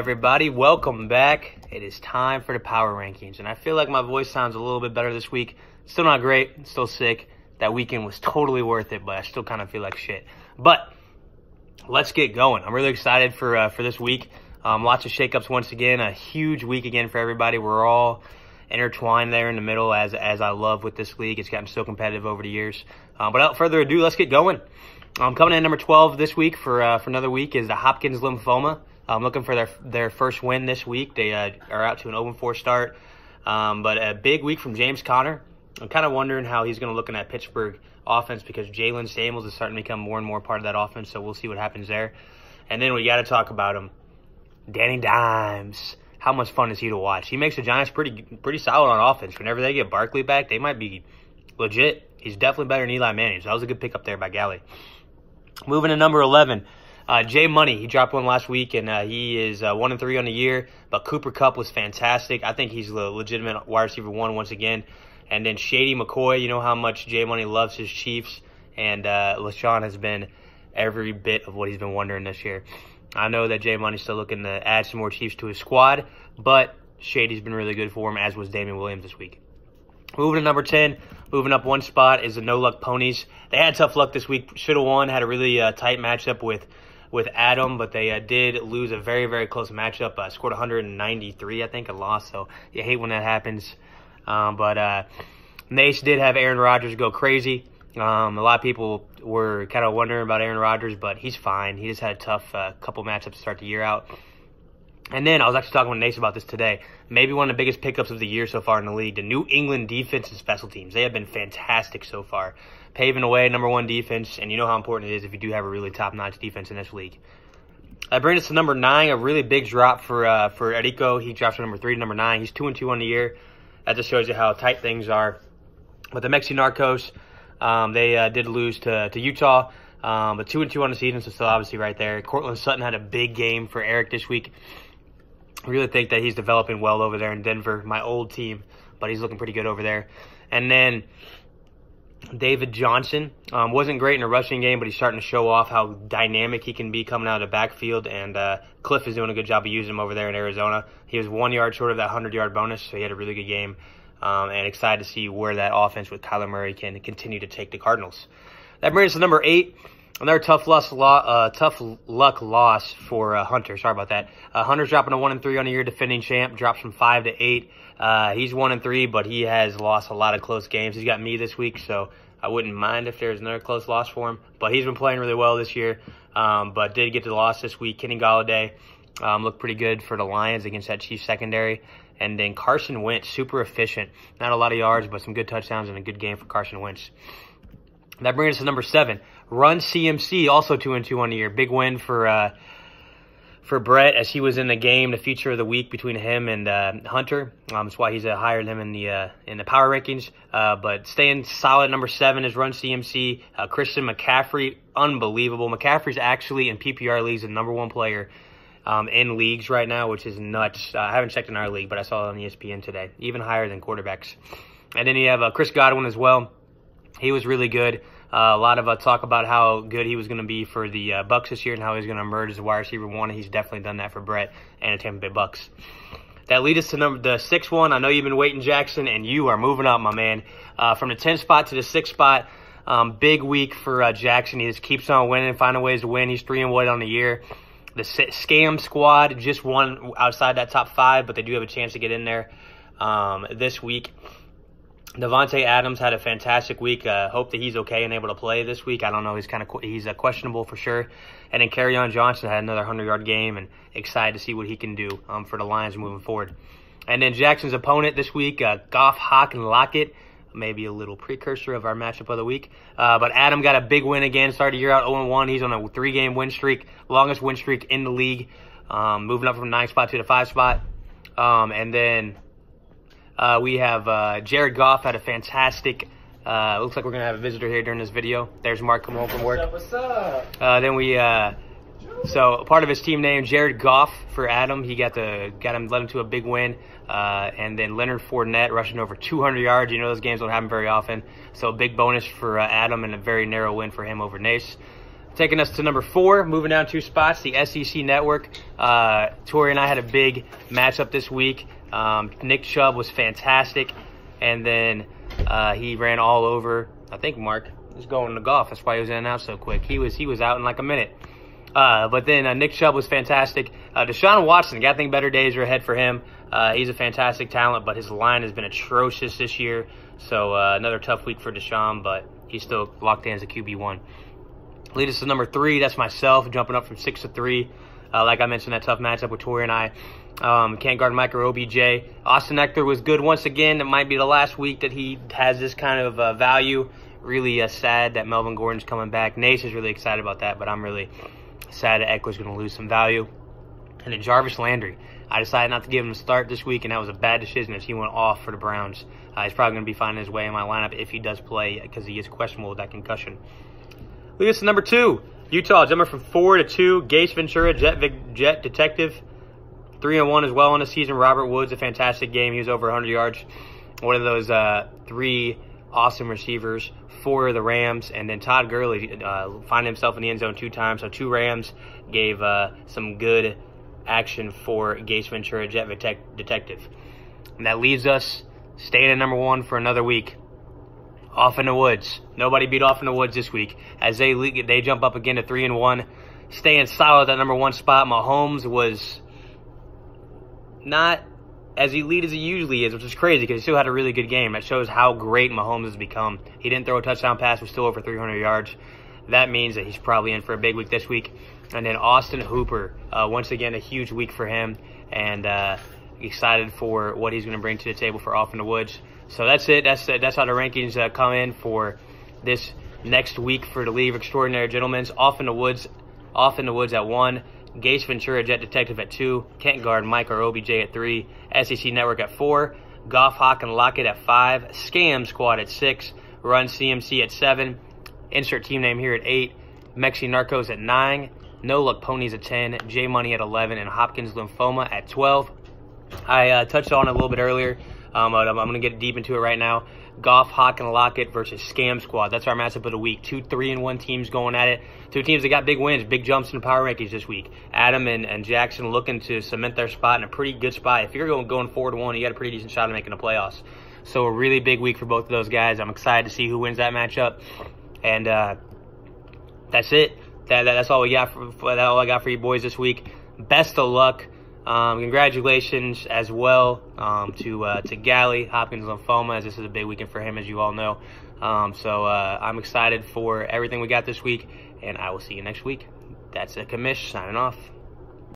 everybody? Welcome back. It is time for the power rankings, and I feel like my voice sounds a little bit better this week. Still not great, still sick. That weekend was totally worth it, but I still kind of feel like shit. But let's get going. I'm really excited for this week. Lots of shakeups once again. A huge week again for everybody. We're all intertwined there in the middle, as I love with this league. It's gotten so competitive over the years. But without further ado, let's get going. Coming in at number 12 this week for another week is the Hopkins Lymphoma. Looking for their first win this week. They are out to an 0-4 start. But a big week from James Conner. I'm kind of wondering how he's going to look in that Pittsburgh offense because Jalen Samuels is starting to become more and more part of that offense, so we'll see what happens there. And then we got to talk about him. Danny Dimes. How much fun is he to watch? He makes the Giants pretty solid on offense. Whenever they get Barkley back, they might be legit. He's definitely better than Eli Manning, so that was a good pickup there by Galley. Moving to number 11. Jay Money, he dropped one last week, and he is 1-3 on the year. But Cooper Kupp was fantastic. I think he's the legitimate wide receiver one once again. And then Shady McCoy, you know how much Jay Money loves his Chiefs. And LaShawn has been every bit of what he's been wondering this year. I know that Jay Money's still looking to add some more Chiefs to his squad, but Shady's been really good for him, as was Damian Williams this week. Moving to number 10, moving up one spot is the No Luck Ponies. They had tough luck this week. Should have won, had a really tight matchup with Adam, but they did lose a very, very close matchup. Scored 193, I think, and lost, so you hate when that happens. But Nace did have Aaron Rodgers go crazy. A lot of people were kind of wondering about Aaron Rodgers, but he's fine. He just had a tough couple matchups to start the year out. And then I was actually talking with Nace about this today. Maybe one of the biggest pickups of the year so far in the league, the New England defense and special teams. They have been fantastic so far. Paving the way, number one defense, and you know how important it is if you do have a really top-notch defense in this league. That brings us to number 9, a really big drop for Erico. He drops from number 3 to number 9. He's 2-2 on the year. That just shows you how tight things are. But the Mexi Narcos, they did lose to Utah, but 2-2 on the season, so still obviously right there. Cortland Sutton had a big game for Eric this week. I really think that he's developing well over there in Denver, my old team, but he's looking pretty good over there. And then David Johnson wasn't great in a rushing game, but he's starting to show off how dynamic he can be coming out of the backfield, and Cliff is doing a good job of using him over there in Arizona. He was 1 yard short of that 100-yard bonus, so he had a really good game. And excited to see where that offense with Kyler Murray can continue to take the Cardinals. That brings us to number 8. Another tough luck loss for Hunter. Sorry about that. Hunter's dropping to 1-3 on the year, defending champ. Drops from 5 to 8. He's 1-3, but he has lost a lot of close games. He's got me this week, so I wouldn't mind if there's another close loss for him. But he's been playing really well this year, but did get the loss this week. Kenny Golladay looked pretty good for the Lions against that Chiefs secondary. And then Carson Wentz, super efficient. Not a lot of yards, but some good touchdowns and a good game for Carson Wentz. That brings us to number 7. Run CMC, also 2-2 on the year. Big win for Brett, as he was in the game, the feature of the week between him and Hunter. That's why he's higher than him in the power rankings. But staying solid, number 7 is Run CMC. Christian McCaffrey, unbelievable. McCaffrey's actually in PPR leagues the number 1 player in leagues right now, which is nuts. I haven't checked in our league, but I saw it on ESPN today. Even higher than quarterbacks. And then you have Chris Godwin as well. He was really good. A lot of talk about how good he was going to be for the Bucs this year and how he's going to emerge as a wide receiver 1. He's definitely done that for Brett and the Tampa Bay Bucs. That leads us to the 6th one. I know you've been waiting, Jackson, and you are moving up, my man. From the 10th spot to the 6th spot. Big week for Jackson. He just keeps on winning, finding ways to win. He's 3-1 on the year. The Scam Squad just won outside that top 5, but they do have a chance to get in there this week. Devontae Adams had a fantastic week. Hope that he's okay and able to play this week. I don't know. He's questionable for sure. And then Kerryon Johnson had another 100-yard game, and excited to see what he can do for the Lions moving forward. And then Jackson's opponent this week, Goff, Hawk, and Lockett. Maybe a little precursor of our matchup of the week. But Adam got a big win again. Started the year out 0-1. He's on a 3-game win streak. Longest win streak in the league. Moving up from the 9th spot to the 5th spot. And then we have Jared Goff had a fantastic looks like we're going to have a visitor here during this video. There's Mark coming home from work. What's up? Then we so part of his team name, Jared Goff for Adam. He led him to a big win. And then Leonard Fournette rushing over 200 yards. You know those games don't happen very often. So a big bonus for Adam and a very narrow win for him over Nace. Taking us to number 4, moving down 2 spots, the SEC Network. Tori and I had a big matchup this week. Nick Chubb was fantastic, and then he ran all over. I think Mark is going to golf. That's why he was in and out so quick. He was out in like a minute. But then Nick Chubb was fantastic. Deshaun Watson, I think better days are ahead for him. He's a fantastic talent, but his line has been atrocious this year. So another tough week for Deshaun, but he's still locked in as a QB1. Lead us to number 3. That's myself, jumping up from 6 to 3. Like I mentioned, that tough matchup with Tori and I. Can't guard Mike or OBJ. Austin Eckler was good once again. It might be the last week that he has this kind of value. Really sad that Melvin Gordon's coming back. Nace is really excited about that, but I'm really sad that Eckler's going to lose some value. And then Jarvis Landry. I decided not to give him a start this week, and that was a bad decision as he went off for the Browns. He's probably going to be finding his way in my lineup if he does play because he is questionable with that concussion. Lead us to number 2. Utah, jumping from 4 to 2. Gase Ventura, Jet Detective. 3-1 as well on the season. Robert Woods, a fantastic game. He was over 100 yards. One of those 3 awesome receivers for the Rams. And then Todd Gurley found himself in the end zone 2 times. So 2 Rams gave some good action for Gase Ventura, Jet Detective. And that leaves us staying at number 1 for another week. Off in the Woods. Nobody beat Off in the Woods this week as they jump up again to 3-1. Staying solid at that number 1 spot. Mahomes was not as elite as he usually is, which is crazy because he still had a really good game. That shows how great Mahomes has become. He didn't throw a touchdown pass, was still over 300 yards. That means that he's probably in for a big week this week. And then Austin Hooper, once again, a huge week for him. And excited for what he's going to bring to the table for Off in the Woods. So that's it. That's how the rankings come in for this next week for the League of Extraordinary Gentlemen. Off in the Woods at 1. Gase Ventura, Jet Detective at 2. Can't guard Mike or OBJ at 3. SEC Network at 4. Goff, Hawk, and Lockett at 5. Scam Squad at 6. Run CMC at 7. Insert team name here at 8. Mexi Narcos at 9. No Luck Ponies at 10. J Money at 11. And Hopkins Lymphoma at 12. I touched on it a little bit earlier. I'm going to get deep into it right now. Goff, Hawk, and Lockett versus Scam Squad. That's our matchup of the week. 2 3-1 teams going at it. 2 teams that got big wins, big jumps in the power rankings this week. Adam and Jackson looking to cement their spot in a pretty good spot. If you're going 4-1, you got a pretty decent shot at making the playoffs. So a really big week for both of those guys. I'm excited to see who wins that matchup. And that's it. That's all we got. All I got for you boys this week. Best of luck. Congratulations as well to Gally, Hopkins Lymphoma, as this is a big weekend for him, as you all know. So I'm excited for everything we got this week, and I will see you next week. That's a commish signing off.